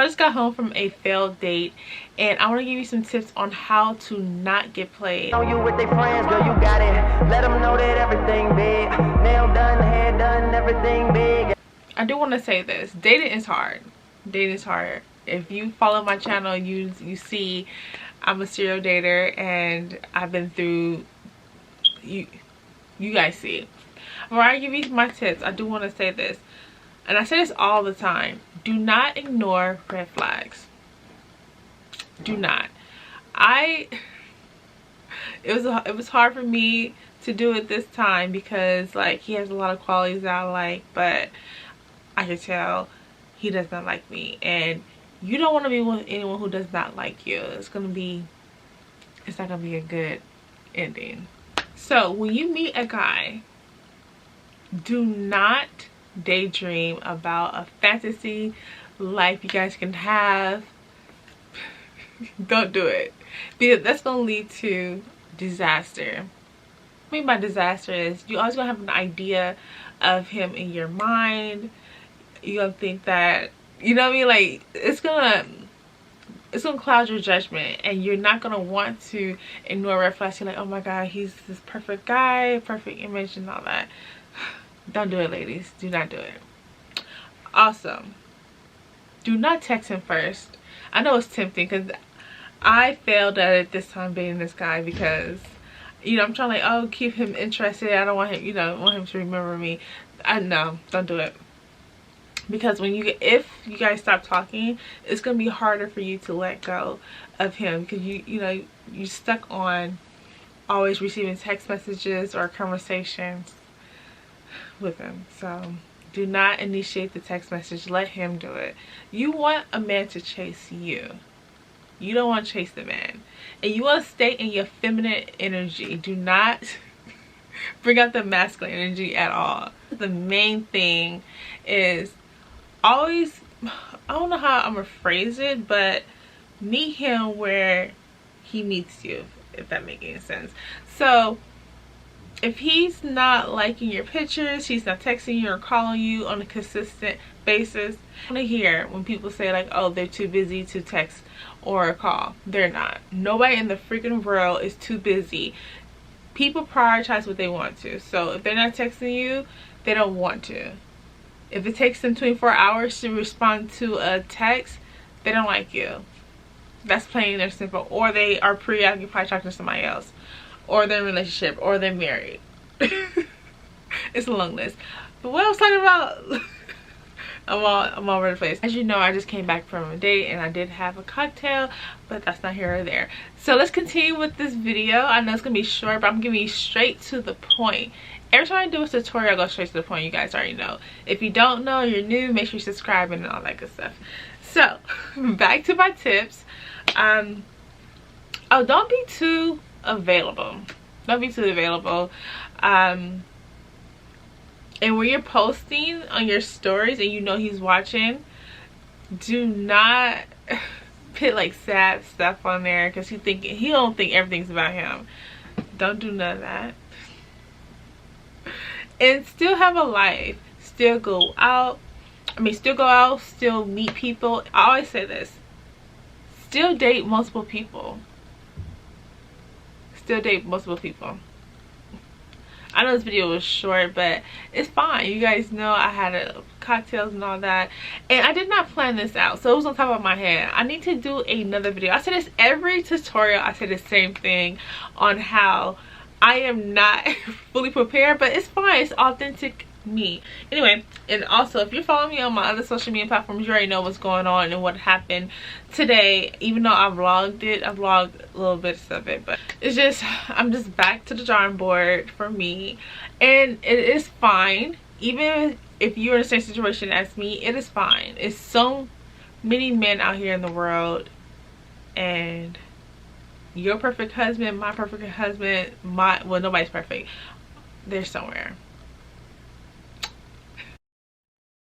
I just got home from a failed date and I want to give you some tips on how to not get played. Know you with their friends, girl, you got it. Let them know that everything big. Nail done, hair done, everything big. I do want to say this. Dating is hard. Dating is hard. If you follow my channel, you see I'm a serial dater and I've been through, you guys see. Before I give you my tips, I do want to say this. And I say this all the time. Do not ignore red flags. Do not. It was hard for me to do it this time because like he has a lot of qualities that I like, but I can tell he does not like me. And you don't want to be with anyone who does not like you. It's not gonna be a good ending. So when you meet a guy, do not daydream about a fantasy life you guys can have. Don't do it, because that's gonna lead to disaster. What I mean by disaster is you always gonna have an idea of him in your mind. You're gonna think that, you know what I mean, like it's gonna cloud your judgment and you're not gonna want to ignore red flags. You're like, oh my god, he's this perfect guy, perfect image and all that. Don't do it, ladies. Do not do it. Also, do not text him first. I know it's tempting because I failed at it this time dating this guy because, you know, I'm trying to like, oh, keep him interested. I don't want him, you know, want him to remember me. No, don't do it. Because if you guys stop talking, it's gonna be harder for you to let go of him because you're stuck on always receiving text messages or conversations with him. So do not initiate the text message. Let him do it. You want a man to chase you. You don't want to chase the man, and you want to stay in your feminine energy. Do not bring out the masculine energy at all. The main thing is always, I don't know how I'm gonna phrase it, but meet him where he meets you, if that makes any sense. So if he's not liking your pictures, he's not texting you or calling you on a consistent basis. I want to hear when people say like, oh, they're too busy to text or call. They're not. Nobody in the freaking world is too busy. People prioritize what they want to. So if they're not texting you, they don't want to. If it takes them 24 hours to respond to a text, they don't like you. That's plain and simple. Or they are preoccupied talking to somebody else, or they're in a relationship, or they're married. It's a long list. But what I was talking about, I'm all over the place. As you know, I just came back from a date and I did have a cocktail, but that's not here or there. So let's continue with this video. I know it's gonna be short, but I'm gonna be straight to the point. Every time I do a tutorial, I go straight to the point. You guys already know. If you don't know, you're new, make sure you subscribe and all that good stuff. So back to my tips. Oh, don't be too available. Don't be too available. And when you're posting on your stories and you know he's watching, do not put like sad stuff on there because he don't think everything's about him. Don't do none of that. And still have a life. Still go out. Still meet people. I always say this. Still date multiple people. Still date multiple people. I know this video was short, but it's fine. You guys know I had cocktails and all that, and I did not plan this out, so it was on top of my head. I need to do another video. I say this every tutorial. I say the same thing on how I am not fully prepared, but it's fine. It's authentic me. Anyway, and also if you're following me on my other social media platforms, you already know what's going on and what happened today. Even though I vlogged a little bits of it, but it's just, I'm just back to the drawing board for me, and it is fine. Even if you're in the same situation as me, it is fine. It's so many men out here in the world, and your perfect husband, my perfect husband, well, nobody's perfect. They're somewhere.